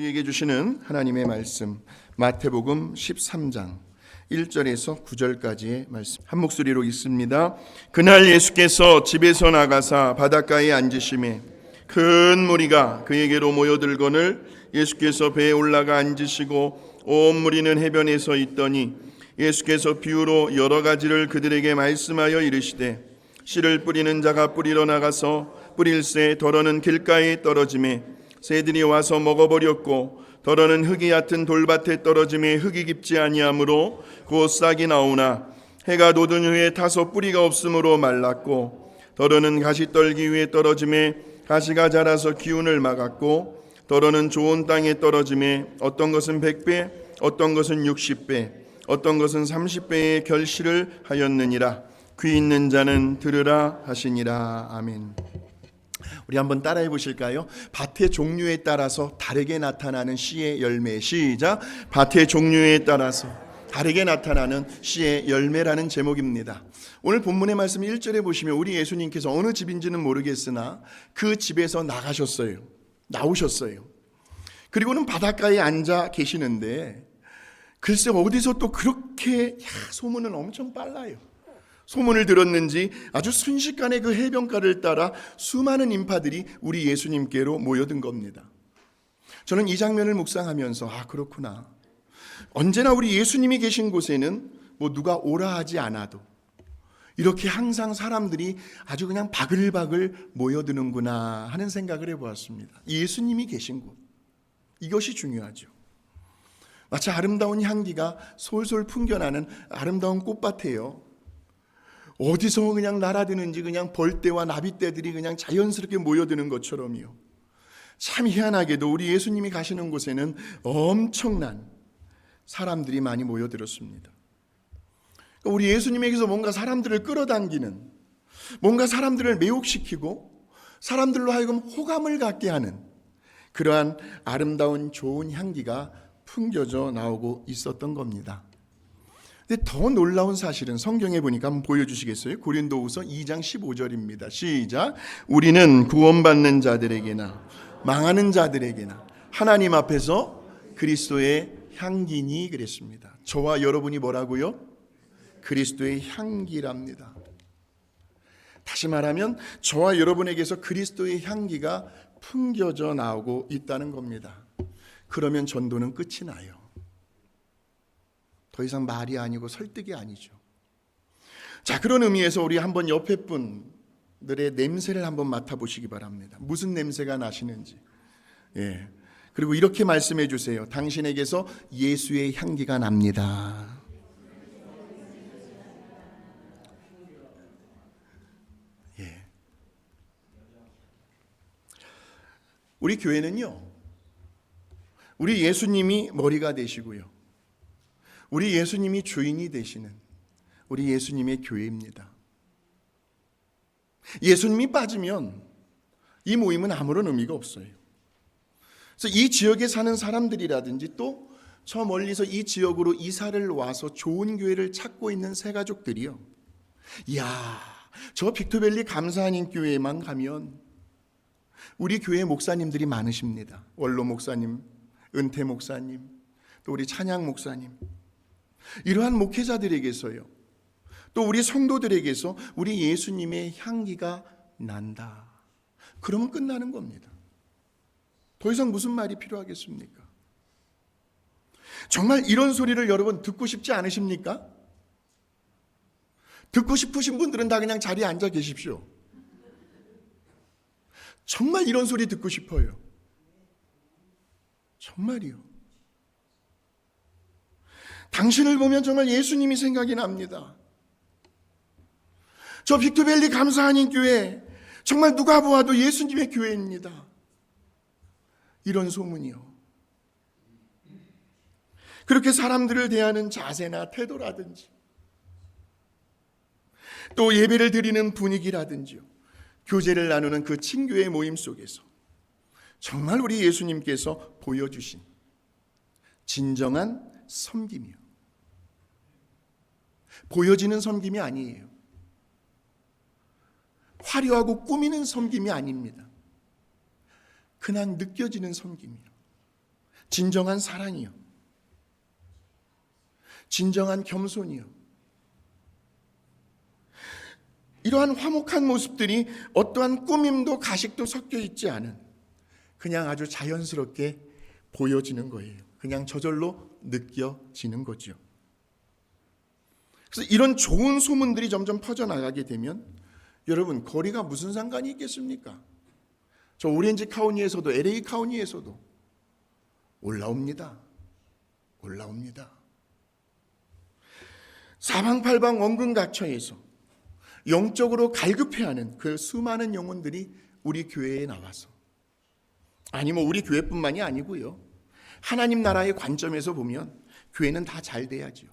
우리에게 주시는 하나님의 말씀, 마태복음 13장 1절에서 9절까지의 말씀 한 목소리로 읽습니다. 그날 예수께서 집에서 나가사 바닷가에 앉으시매 큰 무리가 그에게로 모여들거늘 예수께서 배에 올라가 앉으시고 온 무리는 해변에 서 있더니 예수께서 비유로 여러 가지를 그들에게 말씀하여 이르시되 씨를 뿌리는 자가 뿌리러 나가서 뿌릴새 더러는 길가에 떨어지매 새들이 와서 먹어버렸고 더러는 흙이 얕은 돌밭에 떨어지매 흙이 깊지 아니하므로 곧 싹이 나오나 해가 돋은 후에 타서 뿌리가 없으므로 말랐고 더러는 가시떨기 위에 떨어지매 가시가 자라서 기운을 막았고 더러는 좋은 땅에 떨어지매 어떤 것은 100배 어떤 것은 60배 어떤 것은 30배의 결실을 하였느니라. 귀 있는 자는 들으라 하시니라. 아멘. 우리 한번 따라해 보실까요? 밭의 종류에 따라서 다르게 나타나는 씨의 열매. 시작. 밭의 종류에 따라서 다르게 나타나는 씨의 열매라는 제목입니다. 오늘 본문의 말씀 1절에 보시면 우리 예수님께서 어느 집인지는 모르겠으나 그 집에서 나오셨어요. 그리고는 바닷가에 앉아 계시는데 글쎄 어디서 또 그렇게 소문은 엄청 빨라요. 소문을 들었는지 아주 순식간에 그 해변가를 따라 수많은 인파들이 우리 예수님께로 모여든 겁니다. 저는 이 장면을 묵상하면서 그렇구나. 언제나 우리 예수님이 계신 곳에는 누가 오라 하지 않아도 이렇게 항상 사람들이 아주 그냥 바글바글 모여드는구나 하는 생각을 해보았습니다. 예수님이 계신 곳, 이것이 중요하죠. 마치 아름다운 향기가 솔솔 풍겨나는 아름다운 꽃밭이에요. 어디서 그냥 날아드는지 그냥 벌떼와 나비떼들이 그냥 자연스럽게 모여드는 것처럼요. 참 희한하게도 우리 예수님이 가시는 곳에는 엄청난 사람들이 많이 모여들었습니다. 우리 예수님에게서 뭔가 사람들을 끌어당기는, 뭔가 사람들을 매혹시키고 사람들로 하여금 호감을 갖게 하는 그러한 아름다운 좋은 향기가 풍겨져 나오고 있었던 겁니다. 근데 더 놀라운 사실은 성경에 보니까 한번 보여주시겠어요? 고린도후서 2장 15절입니다. 시작. 우리는 구원받는 자들에게나 망하는 자들에게나 하나님 앞에서 그리스도의 향기니 그랬습니다. 저와 여러분이 뭐라고요? 그리스도의 향기랍니다. 다시 말하면 저와 여러분에게서 그리스도의 향기가 풍겨져 나오고 있다는 겁니다. 그러면 전도는 끝이 나요. 더 이상 말이 아니고 설득이 아니죠. 자, 그런 의미에서 우리 한번 옆에 분들의 냄새를 한번 맡아보시기 바랍니다. 무슨 냄새가 나시는지. 그리고 이렇게 말씀해 주세요. 당신에게서 예수의 향기가 납니다. 우리 교회는요, 우리 예수님이 머리가 되시고요, 우리 예수님이 주인이 되시는 우리 예수님의 교회입니다. 예수님이 빠지면 이 모임은 아무런 의미가 없어요. 그래서 이 지역에 사는 사람들이라든지 또 저 멀리서 이 지역으로 이사를 와서 좋은 교회를 찾고 있는 새가족들이요, 이야, 저 빅토밸리 감사하는 교회에만 가면 우리 교회 목사님들이 많으십니다. 원로 목사님, 은퇴 목사님, 또 우리 찬양 목사님, 이러한 목회자들에게서요, 또 우리 성도들에게서 우리 예수님의 향기가 난다. 그러면 끝나는 겁니다. 더 이상 무슨 말이 필요하겠습니까? 정말 이런 소리를 여러분 듣고 싶지 않으십니까? 듣고 싶으신 분들은 다 그냥 자리에 앉아 계십시오. 정말 이런 소리 듣고 싶어요. 정말이요. 당신을 보면 정말 예수님이 생각이 납니다. 저 빅토밸리 감사하는 교회, 정말 누가 보아도 예수님의 교회입니다. 이런 소문이요. 그렇게 사람들을 대하는 자세나 태도라든지 또 예배를 드리는 분위기라든지요, 교제를 나누는 그 친교의 모임 속에서 정말 우리 예수님께서 보여주신 진정한 섬김이요, 보여지는 섬김이 아니에요. 화려하고 꾸미는 섬김이 아닙니다. 그냥 느껴지는 섬김이요, 진정한 사랑이요, 진정한 겸손이요, 이러한 화목한 모습들이 어떠한 꾸밈도 가식도 섞여 있지 않은 그냥 아주 자연스럽게 보여지는 거예요. 그냥 저절로 느껴지는 거죠. 그래서 이런 좋은 소문들이 점점 퍼져나가게 되면 여러분, 거리가 무슨 상관이 있겠습니까? 저 오렌지 카운티에서도 LA 카운티에서도 올라옵니다. 사방팔방 원근각처에서 영적으로 갈급해하는 그 수많은 영혼들이 우리 교회에 나와서, 아니 우리 교회뿐만이 아니고요, 하나님 나라의 관점에서 보면 교회는 다 잘 돼야죠.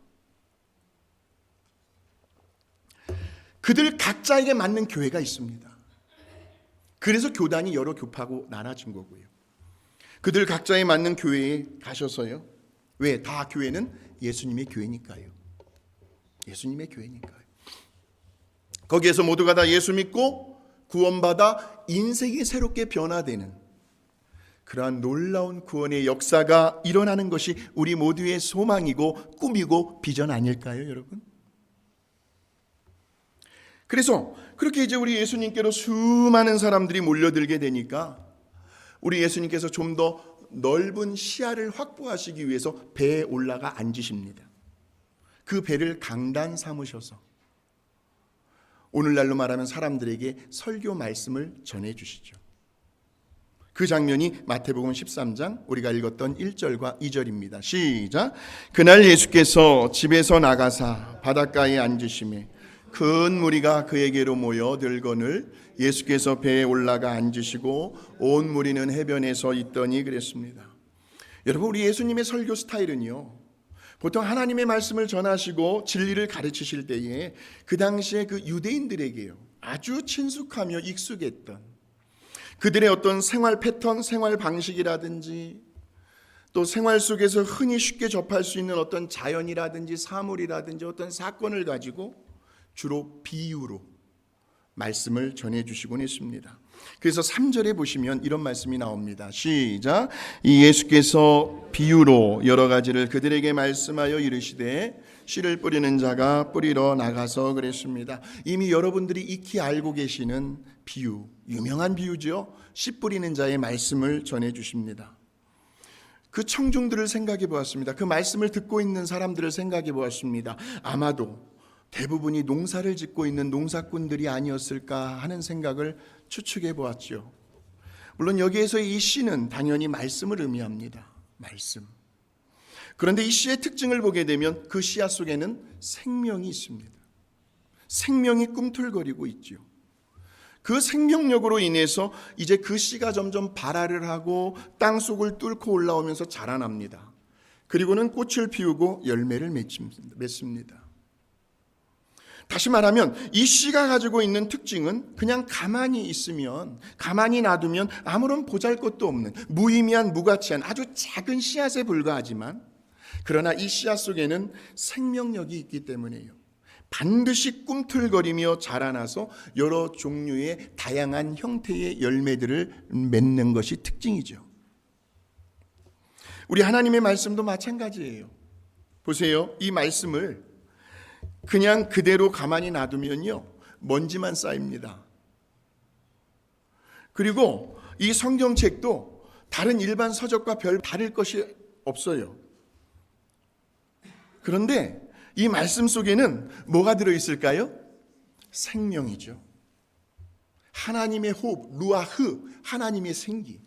그들 각자에게 맞는 교회가 있습니다. 그래서 교단이 여러 교파고 나눠진 거고요. 그들 각자에 맞는 교회에 가셔서요. 왜? 다 교회는 예수님의 교회니까요. 예수님의 교회니까요. 거기에서 모두가 다 예수 믿고 구원받아 인생이 새롭게 변화되는 그러한 놀라운 구원의 역사가 일어나는 것이 우리 모두의 소망이고 꿈이고 비전 아닐까요, 여러분? 그래서 그렇게 이제 우리 예수님께로 수많은 사람들이 몰려들게 되니까 우리 예수님께서 좀 더 넓은 시야를 확보하시기 위해서 배에 올라가 앉으십니다. 그 배를 강단 삼으셔서 오늘날로 말하면 사람들에게 설교 말씀을 전해주시죠. 그 장면이 마태복음 13장 우리가 읽었던 1절과 2절입니다. 시작. 그날 예수께서 집에서 나가사 바닷가에 앉으시매 큰 무리가 그에게로 모여 들거늘 예수께서 배에 올라가 앉으시고 온 무리는 해변에 서 있더니 그랬습니다. 여러분, 우리 예수님의 설교 스타일은요, 보통 하나님의 말씀을 전하시고 진리를 가르치실 때에 그 당시에 그 유대인들에게요 아주 친숙하며 익숙했던 그들의 어떤 생활 패턴, 생활 방식이라든지 또 생활 속에서 흔히 쉽게 접할 수 있는 어떤 자연이라든지 사물이라든지 어떤 사건을 가지고 주로 비유로 말씀을 전해주시곤 했습니다. 그래서 3절에 보시면 이런 말씀이 나옵니다. 시작. 이 예수께서 비유로 여러 가지를 그들에게 말씀하여 이르시되 씨를 뿌리는 자가 뿌리러 나가서 그랬습니다. 이미 여러분들이 익히 알고 계시는 비유, 유명한 비유죠. 씨 뿌리는 자의 말씀을 전해주십니다. 그 청중들을 생각해 보았습니다. 그 말씀을 듣고 있는 사람들을 생각해 보았습니다. 아마도 대부분이 농사를 짓고 있는 농사꾼들이 아니었을까 하는 생각을 추측해 보았죠. 물론 여기에서 이 씨는 당연히 말씀을 의미합니다. 말씀. 그런데 이 씨의 특징을 보게 되면 그 씨앗 속에는 생명이 있습니다. 생명이 꿈틀거리고 있죠. 그 생명력으로 인해서 이제 그 씨가 점점 발화를 하고 땅 속을 뚫고 올라오면서 자라납니다. 그리고는 꽃을 피우고 열매를 맺습니다. 다시 말하면 이 씨가 가지고 있는 특징은 그냥 가만히 있으면, 가만히 놔두면 아무런 보잘것도 없는 무의미한 무가치한 아주 작은 씨앗에 불과하지만, 그러나 이 씨앗 속에는 생명력이 있기 때문에요, 반드시 꿈틀거리며 자라나서 여러 종류의 다양한 형태의 열매들을 맺는 것이 특징이죠. 우리 하나님의 말씀도 마찬가지예요. 보세요. 이 말씀을 그냥 그대로 가만히 놔두면요 먼지만 쌓입니다. 그리고 이 성경책도 다른 일반 서적과 별 다를 것이 없어요. 그런데 이 말씀 속에는 뭐가 들어있을까요? 생명이죠. 하나님의 호흡, 루아흐, 하나님의 생기.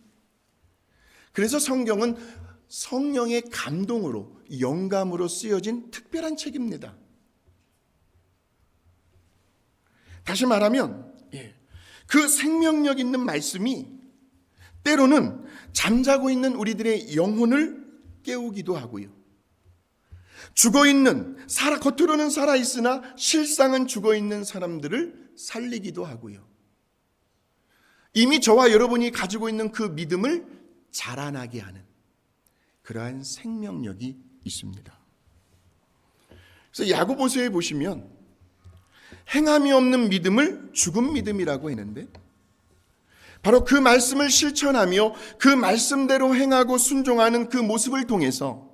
그래서 성경은 성령의 감동으로, 영감으로 쓰여진 특별한 책입니다. 다시 말하면 그 생명력 있는 말씀이 때로는 잠자고 있는 우리들의 영혼을 깨우기도 하고요, 죽어있는, 겉으로는 살아있으나 실상은 죽어있는 사람들을 살리기도 하고요, 이미 저와 여러분이 가지고 있는 그 믿음을 자라나게 하는 그러한 생명력이 있습니다. 그래서 야고보서에 보시면 행함이 없는 믿음을 죽은 믿음이라고 했는데, 바로 그 말씀을 실천하며 그 말씀대로 행하고 순종하는 그 모습을 통해서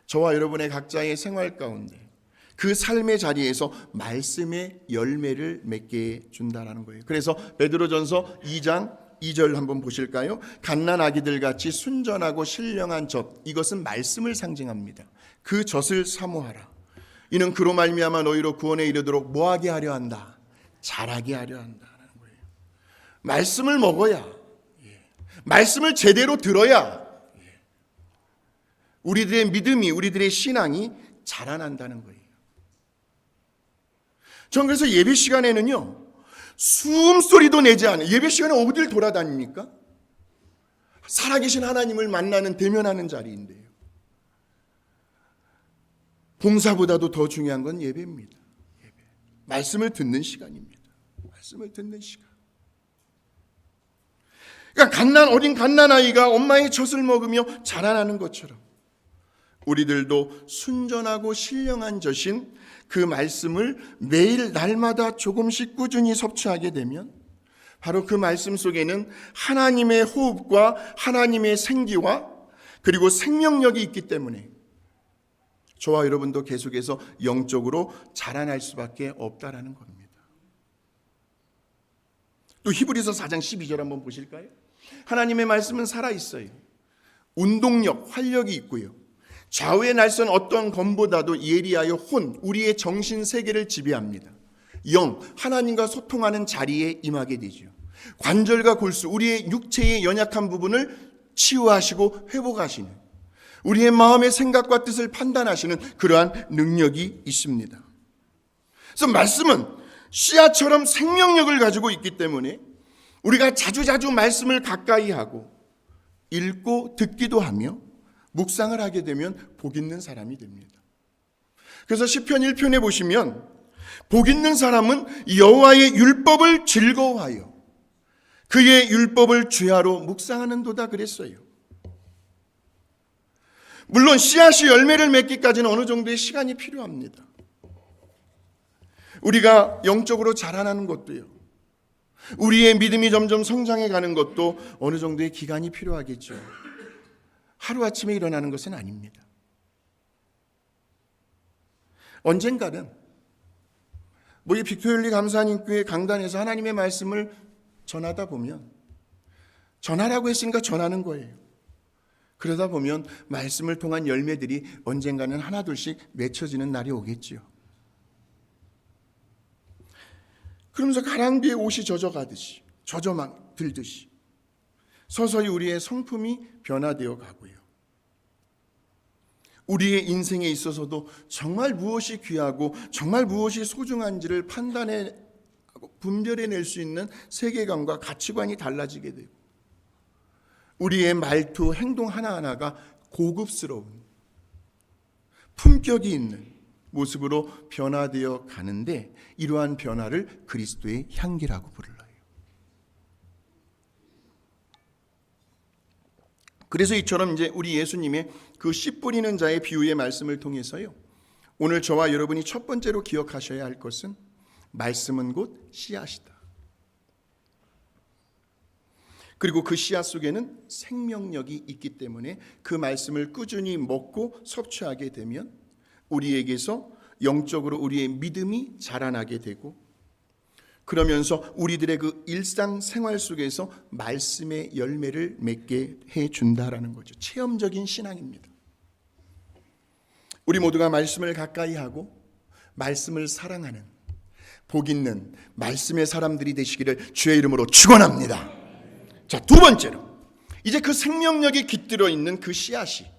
저와 여러분의 각자의 생활 가운데 그 삶의 자리에서 말씀의 열매를 맺게 준다라는 거예요. 그래서 베드로전서 2장 2절 한번 보실까요? 갓난 아기들 같이 순전하고 신령한 젖, 이것은 말씀을 상징합니다. 그 젖을 사모하라. 이는 그로 말미암아 너희로 구원에 이르도록 뭐하게 하려 한다? 자라게 하려 한다는 거예요. 말씀을 먹어야, 말씀을 제대로 들어야 우리들의 믿음이, 우리들의 신앙이 자라난다는 거예요. 전 그래서 예배 시간에는요, 숨소리도 내지 않아요. 예배 시간에 어딜 돌아다닙니까? 살아계신 하나님을 만나는, 대면하는 자리인데요. 봉사보다도 더 중요한 건 예배입니다. 예배. 말씀을 듣는 시간입니다. 말씀을 듣는 시간. 그러니까 어린 갓난아이가 엄마의 젖을 먹으며 자라나는 것처럼 우리들도 순전하고 신령한 젖인 그 말씀을 매일 날마다 조금씩 꾸준히 섭취하게 되면 바로 그 말씀 속에는 하나님의 호흡과 하나님의 생기와 그리고 생명력이 있기 때문에 저와 여러분도 계속해서 영적으로 자라날 수밖에 없다라는 겁니다. 또 히브리서 4장 12절 한번 보실까요? 하나님의 말씀은 살아있어요. 운동력, 활력이 있고요. 좌우의 날선 어떤 검보다도 예리하여 우리의 정신 세계를 지배합니다. 영, 하나님과 소통하는 자리에 임하게 되죠. 관절과 골수, 우리의 육체의 연약한 부분을 치유하시고 회복하시는, 우리의 마음의 생각과 뜻을 판단하시는 그러한 능력이 있습니다. 그래서 말씀은 씨앗처럼 생명력을 가지고 있기 때문에 우리가 자주자주 말씀을 가까이 하고 읽고 듣기도 하며 묵상을 하게 되면 복 있는 사람이 됩니다. 그래서 시편 1편에 보시면 복 있는 사람은 여호와의 율법을 즐거워하여 그의 율법을 주야로 묵상하는도다 그랬어요. 물론 씨앗이 열매를 맺기까지는 어느 정도의 시간이 필요합니다. 우리가 영적으로 자라나는 것도요, 우리의 믿음이 점점 성장해 가는 것도 어느 정도의 기간이 필요하겠죠. 하루아침에 일어나는 것은 아닙니다. 언젠가는 이 빅토리얼리 감사님교회 강단에서 하나님의 말씀을 전하다 보면 전하라고 했으니까 전하는 거예요. 그러다 보면 말씀을 통한 열매들이 언젠가는 하나둘씩 맺혀지는 날이 오겠죠. 그러면서 가랑비에 옷이 젖어가듯이, 젖어만 들듯이 서서히 우리의 성품이 변화되어 가고요. 우리의 인생에 있어서도 정말 무엇이 귀하고 정말 무엇이 소중한지를 판단하고 분별해낼 수 있는 세계관과 가치관이 달라지게 되고 우리의 말투, 행동 하나하나가 고급스러운 품격이 있는 모습으로 변화되어 가는데 이러한 변화를 그리스도의 향기라고 부르요. 그래서 이처럼 이제 우리 예수님의 그 씨 뿌리는 자의 비유의 말씀을 통해서요, 오늘 저와 여러분이 첫 번째로 기억하셔야 할 것은 말씀은 곧 씨앗이다. 그리고 그 씨앗 속에는 생명력이 있기 때문에 그 말씀을 꾸준히 먹고 섭취하게 되면 우리에게서 영적으로 우리의 믿음이 자라나게 되고 그러면서 우리들의 그 일상생활 속에서 말씀의 열매를 맺게 해준다라는 거죠. 체험적인 신앙입니다. 우리 모두가 말씀을 가까이 하고 말씀을 사랑하는 복 있는 말씀의 사람들이 되시기를 주의 이름으로 축원합니다. 자, 두 번째로 이제 그 생명력이 깃들어 있는 그 씨앗이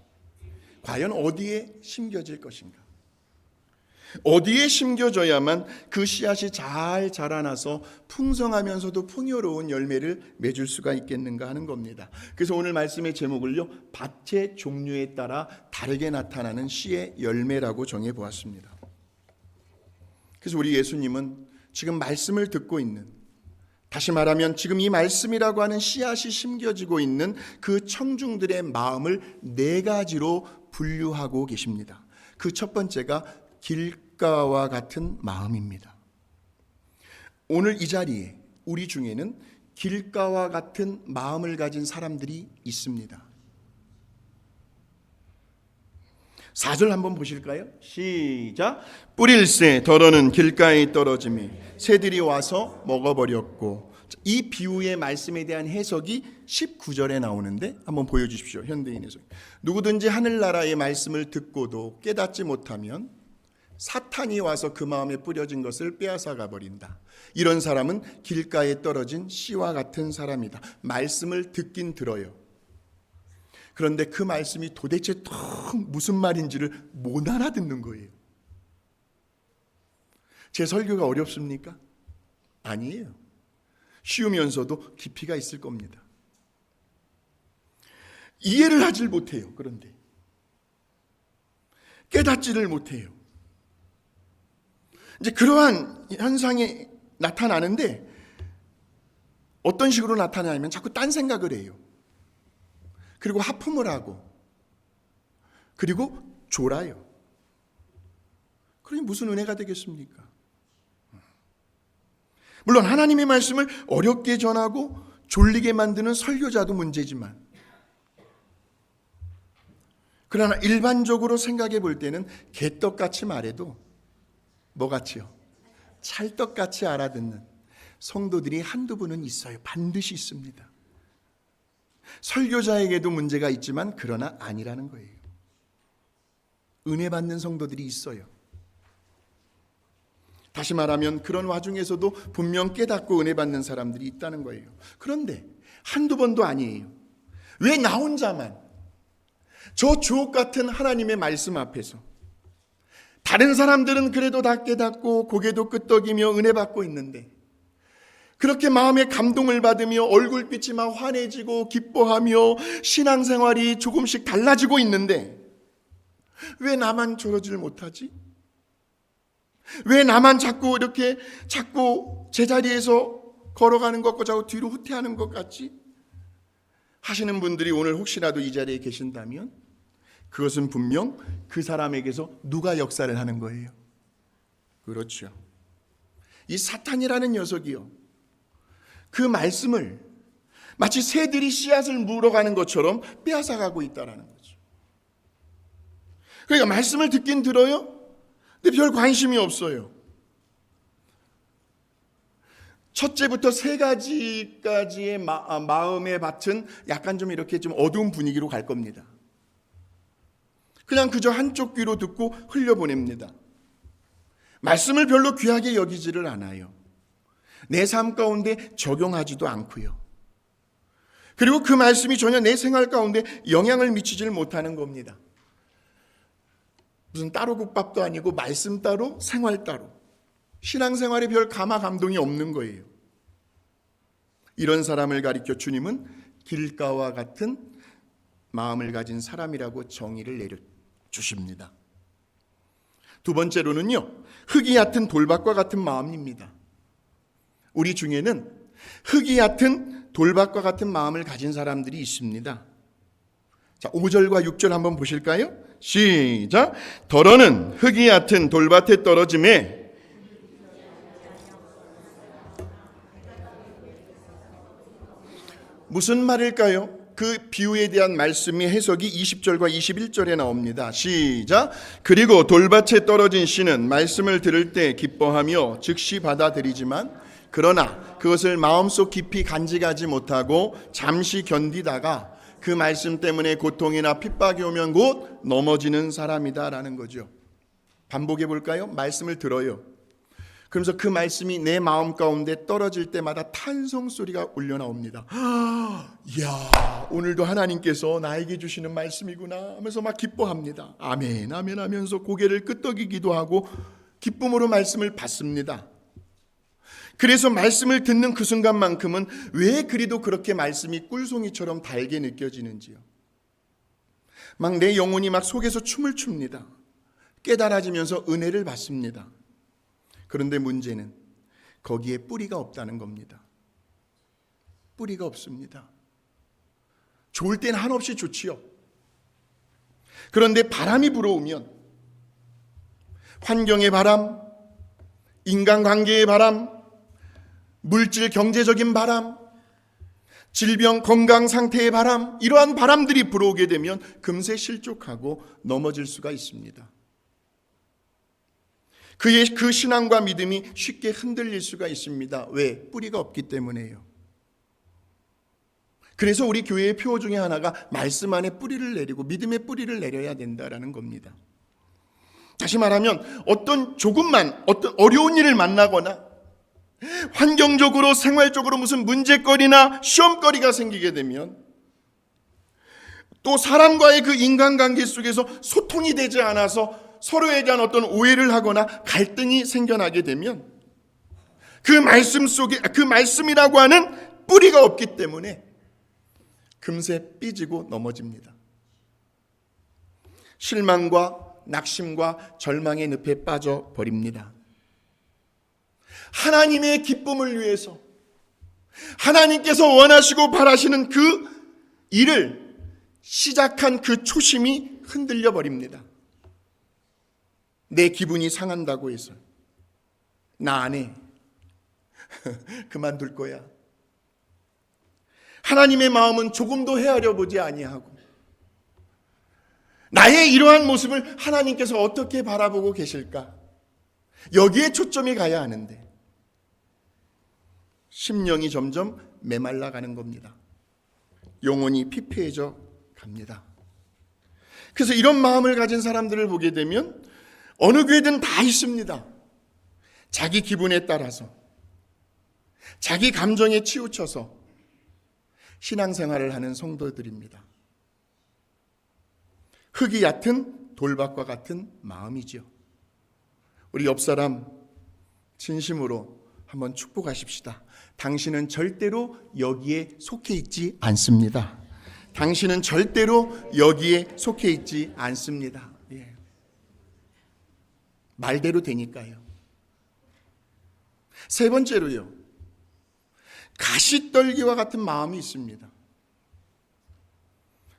과연 어디에 심겨질 것인가? 어디에 심겨져야만 그 씨앗이 잘 자라나서 풍성하면서도 풍요로운 열매를 맺을 수가 있겠는가 하는 겁니다. 그래서 오늘 말씀의 제목을요, 밭의 종류에 따라 다르게 나타나는 씨의 열매라고 정해보았습니다. 그래서 우리 예수님은 지금 말씀을 듣고 있는, 다시 말하면 지금 이 말씀이라고 하는 씨앗이 심겨지고 있는 그 청중들의 마음을 네 가지로 분류하고 계십니다. 그 첫 번째가 길가와 같은 마음입니다. 오늘 이 자리에 우리 중에는 길가와 같은 마음을 가진 사람들이 있습니다. 4절 한번 보실까요? 시작. 뿌릴새 덜어는 길가에 떨어짐이 새들이 와서 먹어버렸고. 이 비유의 말씀에 대한 해석이 19절에 나오는데 한번 보여주십시오. 현대인 해석. 누구든지 하늘나라의 말씀을 듣고도 깨닫지 못하면 사탄이 와서 그 마음에 뿌려진 것을 빼앗아가 버린다. 이런 사람은 길가에 떨어진 씨와 같은 사람이다. 말씀을 듣긴 들어요. 그런데 그 말씀이 도대체 무슨 말인지를 못 알아듣는 거예요. 제 설교가 어렵습니까? 아니에요. 쉬우면서도 깊이가 있을 겁니다. 이해를 하질 못해요. 그런데 깨닫지를 못해요. 이제 그러한 현상이 나타나는데 어떤 식으로 나타나냐면 자꾸 딴 생각을 해요. 그리고 하품을 하고 그리고 졸아요. 그러니 무슨 은혜가 되겠습니까? 물론 하나님의 말씀을 어렵게 전하고 졸리게 만드는 설교자도 문제지만, 그러나 일반적으로 생각해 볼 때는 개떡같이 말해도 뭐같이요? 찰떡같이 알아듣는 성도들이 한두 분은 있어요. 반드시 있습니다. 설교자에게도 문제가 있지만 그러나 아니라는 거예요. 은혜 받는 성도들이 있어요. 다시 말하면 그런 와중에서도 분명 깨닫고 은혜 받는 사람들이 있다는 거예요. 그런데 한두 번도 아니에요. 왜 나 혼자만 저 주옥 같은 하나님의 말씀 앞에서, 다른 사람들은 그래도 다 깨닫고 고개도 끄덕이며 은혜 받고 있는데, 그렇게 마음에 감동을 받으며 얼굴빛이 막 환해지고 기뻐하며 신앙생활이 조금씩 달라지고 있는데 왜 나만 저러질 못하지? 왜 나만 자꾸 이렇게 제자리에서 걸어가는 것 같고 자꾸 뒤로 후퇴하는 것 같지? 하시는 분들이 오늘 혹시라도 이 자리에 계신다면 그것은 분명 그 사람에게서 누가 역사를 하는 거예요. 그렇죠. 이 사탄이라는 녀석이요, 그 말씀을 마치 새들이 씨앗을 물어가는 것처럼 빼앗아가고 있다는 거죠. 그러니까 말씀을 듣긴 들어요. 근데 별 관심이 없어요. 첫째부터 세 가지까지의 마음의 밭은 약간 좀 이렇게 좀 어두운 분위기로 갈 겁니다. 그냥 그저 한쪽 귀로 듣고 흘려보냅니다. 말씀을 별로 귀하게 여기지를 않아요. 내 삶 가운데 적용하지도 않고요. 그리고 그 말씀이 전혀 내 생활 가운데 영향을 미치질 못하는 겁니다. 무슨 따로 국밥도 아니고 말씀 따로 생활 따로, 신앙생활에 별 감화 감동이 없는 거예요. 이런 사람을 가리켜 주님은 길가와 같은 마음을 가진 사람이라고 정의를 내려주십니다. 두 번째로는요, 흙이 얕은 돌밭과 같은 마음입니다. 우리 중에는 흙이 얕은 돌밭과 같은 마음을 가진 사람들이 있습니다. 자, 5절과 6절 한번 보실까요? 시작. 덜어는 흙이 얕은 돌밭에 떨어짐에 무슨 말일까요? 그 비유에 대한 말씀이 해석이 20절과 21절에 나옵니다. 시작. 그리고 돌밭에 떨어진 씨는 말씀을 들을 때 기뻐하며 즉시 받아들이지만 그러나 그것을 마음속 깊이 간직하지 못하고 잠시 견디다가 그 말씀 때문에 고통이나 핍박이 오면 곧 넘어지는 사람이다라는 거죠. 반복해 볼까요? 말씀을 들어요. 그러면서 그 말씀이 내 마음 가운데 떨어질 때마다 탄성 소리가 울려 나옵니다. 이야, 오늘도 하나님께서 나에게 주시는 말씀이구나 하면서 막 기뻐합니다. 아멘, 아멘 하면서 고개를 끄덕이기도 하고 기쁨으로 말씀을 받습니다. 그래서 말씀을 듣는 그 순간만큼은 왜 그리도 그렇게 말씀이 꿀송이처럼 달게 느껴지는지요. 막 내 영혼이 막 속에서 춤을 춥니다. 깨달아지면서 은혜를 받습니다. 그런데 문제는 거기에 뿌리가 없다는 겁니다. 뿌리가 없습니다. 좋을 땐 한없이 좋지요. 그런데 바람이 불어오면, 환경의 바람, 인간관계의 바람, 물질 경제적인 바람, 질병, 건강 상태의 바람, 이러한 바람들이 불어오게 되면 금세 실족하고 넘어질 수가 있습니다. 그의 그 신앙과 믿음이 쉽게 흔들릴 수가 있습니다. 왜? 뿌리가 없기 때문에요. 그래서 우리 교회의 표 중에 하나가 말씀 안에 뿌리를 내리고 믿음의 뿌리를 내려야 된다라는 겁니다. 다시 말하면 어떤 어려운 일을 만나거나 환경적으로 생활적으로 무슨 문제거리나 시험거리가 생기게 되면, 또 사람과의 그 인간관계 속에서 소통이 되지 않아서 서로에 대한 어떤 오해를 하거나 갈등이 생겨나게 되면 그 말씀 속에, 그 말씀이라고 하는 뿌리가 없기 때문에 금세 삐지고 넘어집니다. 실망과 낙심과 절망의 늪에 빠져버립니다. 하나님의 기쁨을 위해서 하나님께서 원하시고 바라시는 그 일을 시작한 그 초심이 흔들려 버립니다. 내 기분이 상한다고 해서 나 안 해. 그만둘 거야. 하나님의 마음은 조금도 헤아려 보지 아니하고 나의 이러한 모습을 하나님께서 어떻게 바라보고 계실까? 여기에 초점이 가야 하는데 심령이 점점 메말라가는 겁니다. 영혼이 피폐해져 갑니다. 그래서 이런 마음을 가진 사람들을 보게 되면 어느 교회든 다 있습니다. 자기 기분에 따라서, 자기 감정에 치우쳐서 신앙생활을 하는 성도들입니다. 흙이 얕은 돌밭과 같은 마음이죠. 우리 옆사람 진심으로 한번 축복하십시다. 당신은 절대로 여기에 속해 있지 않습니다. 당신은 절대로 여기에 속해 있지 않습니다. 예. 말대로 되니까요. 세 번째로요, 가시떨기와 같은 마음이 있습니다.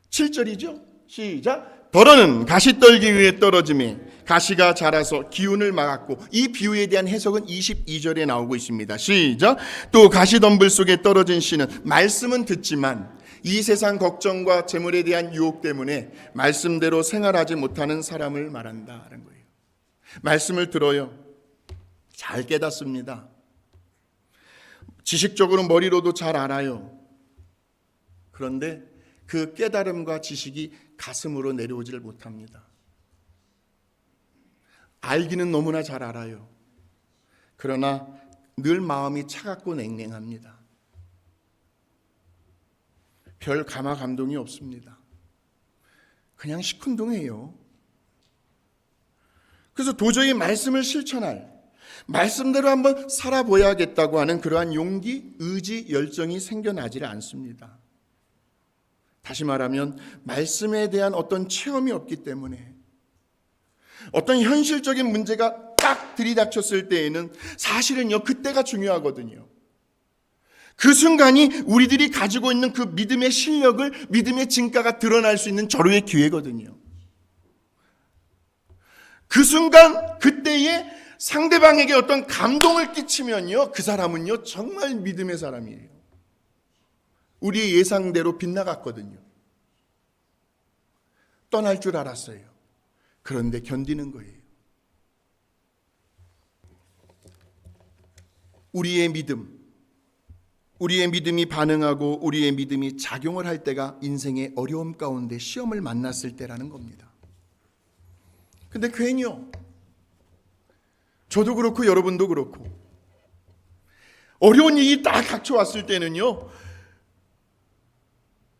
7절이죠. 시작. 더러는 가시떨기 위에 떨어짐에 가시가 자라서 기운을 막았고, 이 비유에 대한 해석은 22절에 나오고 있습니다. 시작. 또 가시덤불 속에 떨어진 씨는 말씀은 듣지만 이 세상 걱정과 재물에 대한 유혹 때문에 말씀대로 생활하지 못하는 사람을 말한다는 거예요. 말씀을 들어요. 잘 깨닫습니다. 지식적으로 머리로도 잘 알아요. 그런데 그 깨달음과 지식이 가슴으로 내려오지를 못합니다. 알기는 너무나 잘 알아요. 그러나 늘 마음이 차갑고 냉랭합니다. 별 감화 감동이 없습니다. 그냥 시큰둥해요. 그래서 도저히 말씀을 실천할, 말씀대로 한번 살아보야겠다고 하는 그러한 용기, 의지, 열정이 생겨나지를 않습니다. 다시 말하면 말씀에 대한 어떤 체험이 없기 때문에 어떤 현실적인 문제가 딱 들이닥쳤을 때에는 사실은요, 그때가 중요하거든요. 그 순간이 우리들이 가지고 있는 그 믿음의 실력을, 믿음의 진가가 드러날 수 있는 절호의 기회거든요. 그 순간, 그때에 상대방에게 어떤 감동을 끼치면요, 그 사람은요 정말 믿음의 사람이에요. 우리의 예상대로 빗나갔거든요. 떠날 줄 알았어요. 그런데 견디는 거예요. 우리의 믿음이 반응하고 우리의 믿음이 작용을 할 때가 인생의 어려움 가운데 시험을 만났을 때라는 겁니다. 근데 괜히요, 저도 그렇고 여러분도 그렇고 어려운 일이 딱 닥쳐왔을 때는요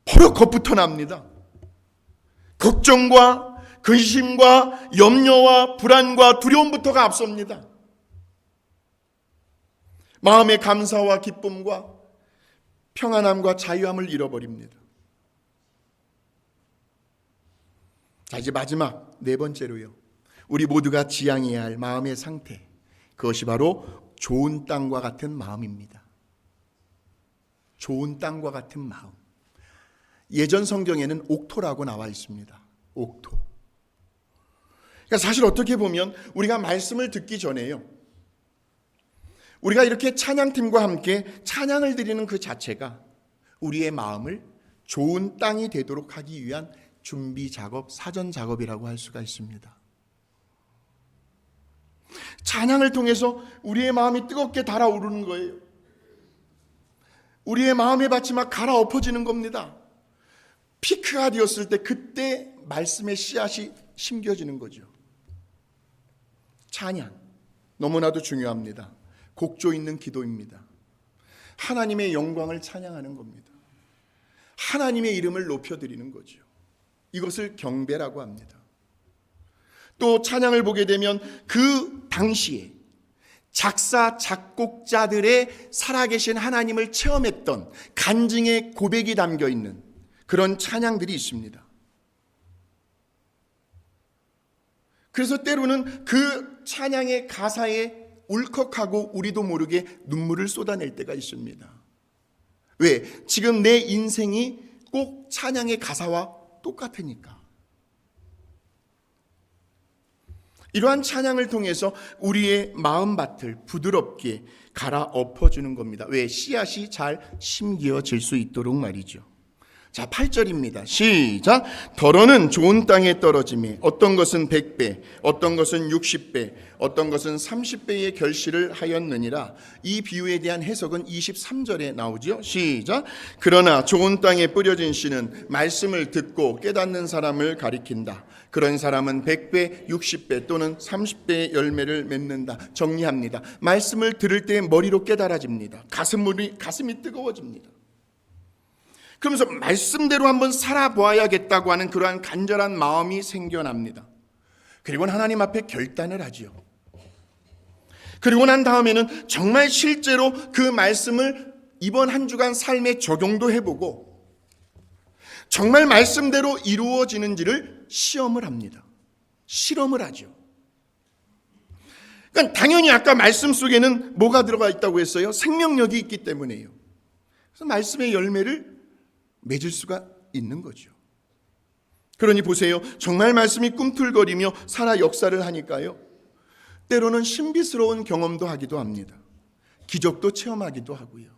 버럭 겁부터 납니다. 걱정과 근심과 염려와 불안과 두려움부터가 앞섭니다. 마음의 감사와 기쁨과 평안함과 자유함을 잃어버립니다. 자, 이제 마지막 네 번째로요, 우리 모두가 지향해야 할 마음의 상태, 그것이 바로 좋은 땅과 같은 마음입니다. 좋은 땅과 같은 마음. 예전 성경에는 옥토라고 나와 있습니다. 옥토. 그러니까 사실 어떻게 보면 우리가 말씀을 듣기 전에요, 우리가 이렇게 찬양팀과 함께 찬양을 드리는 그 자체가 우리의 마음을 좋은 땅이 되도록 하기 위한 준비 작업, 사전 작업이라고 할 수가 있습니다. 찬양을 통해서 우리의 마음이 뜨겁게 달아오르는 거예요. 우리의 마음의 밭이 막 갈아엎어지는 겁니다. 피크가 되었을 때 그때 말씀의 씨앗이 심겨지는 거죠. 찬양, 너무나도 중요합니다. 곡조 있는 기도입니다. 하나님의 영광을 찬양하는 겁니다. 하나님의 이름을 높여드리는 거죠. 이것을 경배라고 합니다. 또 찬양을 보게 되면 그 당시에 작사, 작곡자들의 살아계신 하나님을 체험했던 간증의 고백이 담겨있는 그런 찬양들이 있습니다. 그래서 때로는 그 찬양의 가사에 울컥하고 우리도 모르게 눈물을 쏟아낼 때가 있습니다. 왜? 지금 내 인생이 꼭 찬양의 가사와 똑같으니까. 이러한 찬양을 통해서 우리의 마음밭을 부드럽게 갈아엎어주는 겁니다. 왜? 씨앗이 잘 심겨질 수 있도록 말이죠. 자, 8절입니다. 시작. 더러는 좋은 땅에 떨어짐에 어떤 것은 100배, 어떤 것은 60배, 어떤 것은 30배의 결실을 하였느니라. 이 비유에 대한 해석은 23절에 나오죠. 시작. 그러나 좋은 땅에 뿌려진 씨는 말씀을 듣고 깨닫는 사람을 가리킨다. 그런 사람은 100배, 60배 또는 30배의 열매를 맺는다. 정리합니다. 말씀을 들을 때 머리로 깨달아집니다. 가슴이 뜨거워집니다. 그러면서 말씀대로 한번 살아보아야겠다고 하는 그러한 간절한 마음이 생겨납니다. 그리고는 하나님 앞에 결단을 하지요. 그리고 난 다음에는 정말 실제로 그 말씀을 이번 한 주간 삶에 적용도 해보고 정말 말씀대로 이루어지는지를 시험을 합니다. 실험을 하죠. 그러니까 당연히 아까 말씀 속에는 뭐가 들어가 있다고 했어요? 생명력이 있기 때문에요. 그래서 말씀의 열매를 맺을 수가 있는 거죠. 그러니 보세요. 정말 말씀이 꿈틀거리며 살아 역사를 하니까요. 때로는 신비스러운 경험도 하기도 합니다. 기적도 체험하기도 하고요.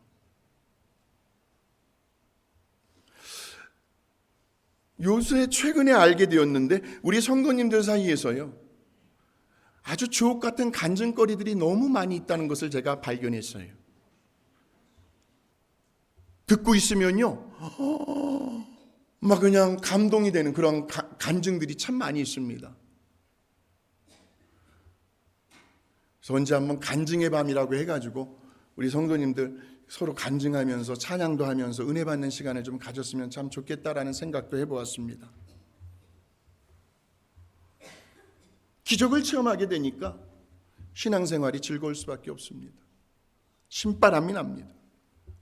요새 최근에 알게 되었는데 우리 성도님들 사이에서요. 아주 주옥 같은 간증거리들이 너무 많이 있다는 것을 제가 발견했어요. 듣고 있으면요, 막 그냥 감동이 되는 그런 간증들이 참 많이 있습니다. 그래서 언제 한번 간증의 밤이라고 해가지고 우리 성도님들 서로 간증하면서 찬양도 하면서 은혜 받는 시간을 좀 가졌으면 참 좋겠다라는 생각도 해보았습니다. 기적을 체험하게 되니까 신앙생활이 즐거울 수밖에 없습니다. 신바람이 납니다.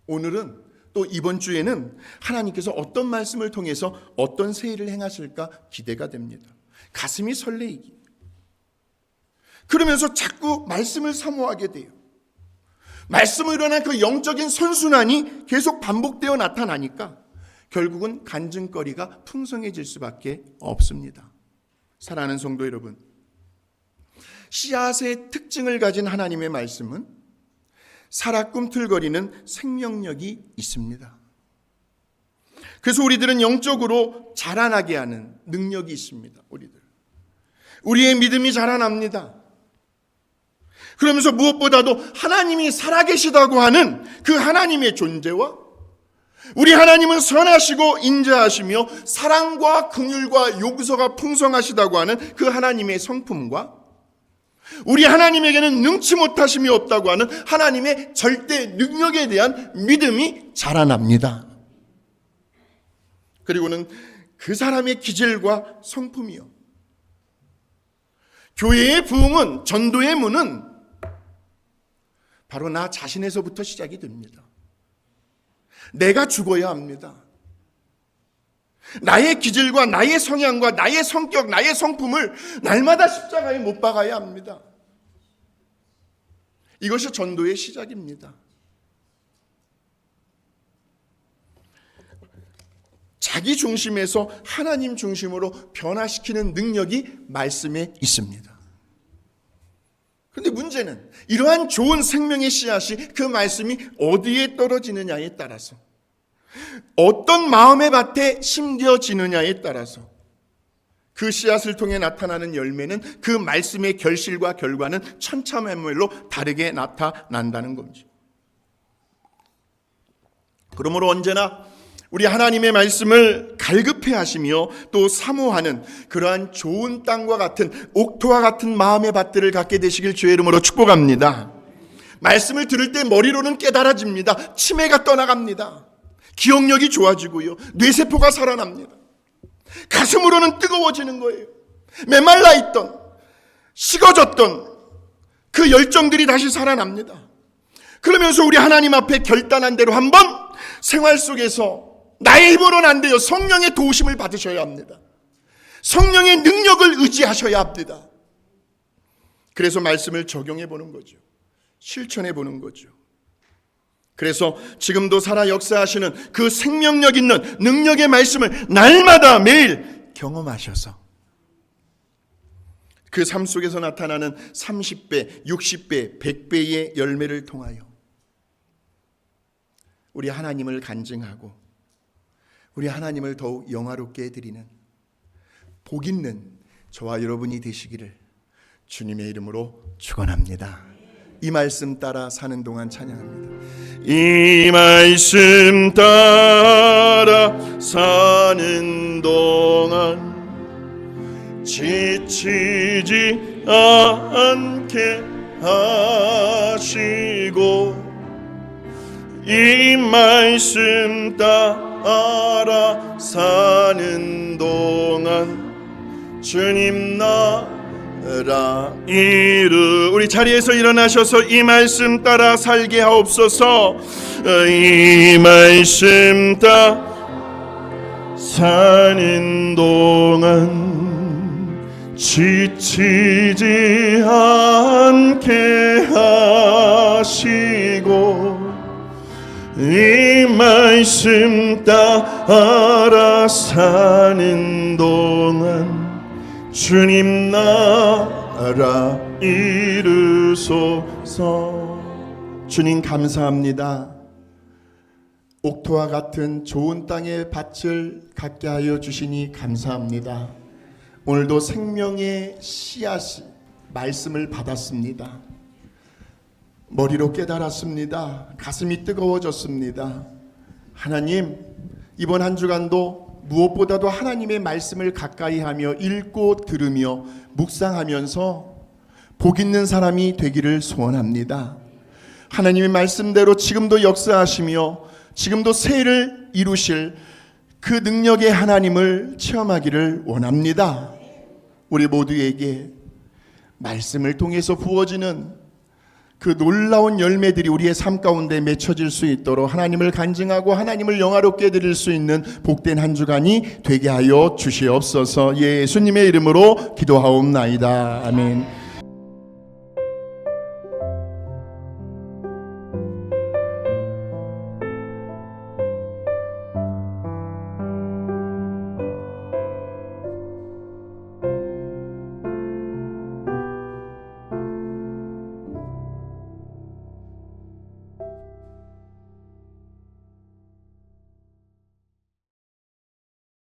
오늘은 또 이번 주에는 하나님께서 어떤 말씀을 통해서 어떤 세일을 행하실까 기대가 됩니다. 가슴이 설레이기. 그러면서 자꾸 말씀을 사모하게 돼요. 말씀으로 일어난 그 영적인 선순환이 계속 반복되어 나타나니까 결국은 간증거리가 풍성해질 수밖에 없습니다. 사랑하는 성도 여러분, 씨앗의 특징을 가진 하나님의 말씀은 살아 꿈틀거리는 생명력이 있습니다. 그래서 우리들은 영적으로 자라나게 하는 능력이 있습니다. 우리의 믿음이 자라납니다. 그러면서 무엇보다도 하나님이 살아계시다고 하는 그 하나님의 존재와 우리 하나님은 선하시고 인자하시며 사랑과 긍휼과 용서가 풍성하시다고 하는 그 하나님의 성품과 우리 하나님에게는 능치 못하심이 없다고 하는 하나님의 절대 능력에 대한 믿음이 자라납니다. 그리고는 그 사람의 기질과 성품이요. 교회의 부흥은, 전도의 문은 바로 나 자신에서부터 시작이 됩니다. 내가 죽어야 합니다. 나의 기질과 나의 성향과 나의 성격, 나의 성품을 날마다 십자가에 못 박아야 합니다. 이것이 전도의 시작입니다. 자기 중심에서 하나님 중심으로 변화시키는 능력이 말씀에 있습니다. 그런데 문제는 이러한 좋은 생명의 씨앗이 그 말씀이 어디에 떨어지느냐에 따라서 어떤 마음의 밭에 심겨지느냐에 따라서 그 씨앗을 통해 나타나는 열매는 그 말씀의 결실과 결과는 천차만별로 다르게 나타난다는 겁니다. 그러므로 언제나 우리 하나님의 말씀을 갈급해 하시며 또 사모하는 그러한 좋은 땅과 같은 옥토와 같은 마음의 밭들을 갖게 되시길 주의 이름으로 축복합니다. 말씀을 들을 때 머리로는 깨달아집니다. 치매가 떠나갑니다. 기억력이 좋아지고요. 뇌세포가 살아납니다. 가슴으로는 뜨거워지는 거예요. 메말라 있던, 식어졌던 그 열정들이 다시 살아납니다. 그러면서 우리 하나님 앞에 결단한 대로 한번 생활 속에서 나의 힘으로는 안 돼요. 성령의 도우심을 받으셔야 합니다. 성령의 능력을 의지하셔야 합니다. 그래서 말씀을 적용해 보는 거죠. 실천해 보는 거죠. 그래서 지금도 살아 역사하시는 그 생명력 있는 능력의 말씀을 날마다 매일 경험하셔서 그 삶 속에서 나타나는 30배, 60배, 100배의 열매를 통하여 우리 하나님을 간증하고 우리 하나님을 더욱 영화롭게 해드리는 복 있는 저와 여러분이 되시기를 주님의 이름으로 축원합니다. 이 말씀 따라 사는 동안 찬양합니다. 이 말씀 따라 사는 동안 지치지 않게 하시고 이 말씀 따라 사는 동안 주님 나라 우리 자리에서 일어나셔서 이 말씀 따라 살게 하옵소서. 이 말씀 따라 사는 동안 지치지 않게 하시고 이 말씀 따라 사는 동안 주님 나라 이루소서. 주님 감사합니다. 옥토와 같은 좋은 땅의 밭을 갖게 하여 주시니 감사합니다. 오늘도 생명의 씨앗 말씀을 받았습니다. 머리로 깨달았습니다. 가슴이 뜨거워졌습니다. 하나님, 이번 한 주간도 무엇보다도 하나님의 말씀을 가까이 하며 읽고 들으며 묵상하면서 복 있는 사람이 되기를 소원합니다. 하나님의 말씀대로 지금도 역사하시며 지금도 새해를 이루실 그 능력의 하나님을 체험하기를 원합니다. 우리 모두에게 말씀을 통해서 부어지는 그 놀라운 열매들이 우리의 삶 가운데 맺혀질 수 있도록 하나님을 간증하고 하나님을 영화롭게 드릴 수 있는 복된 한 주간이 되게 하여 주시옵소서. 예수님의 이름으로 기도하옵나이다. 아멘.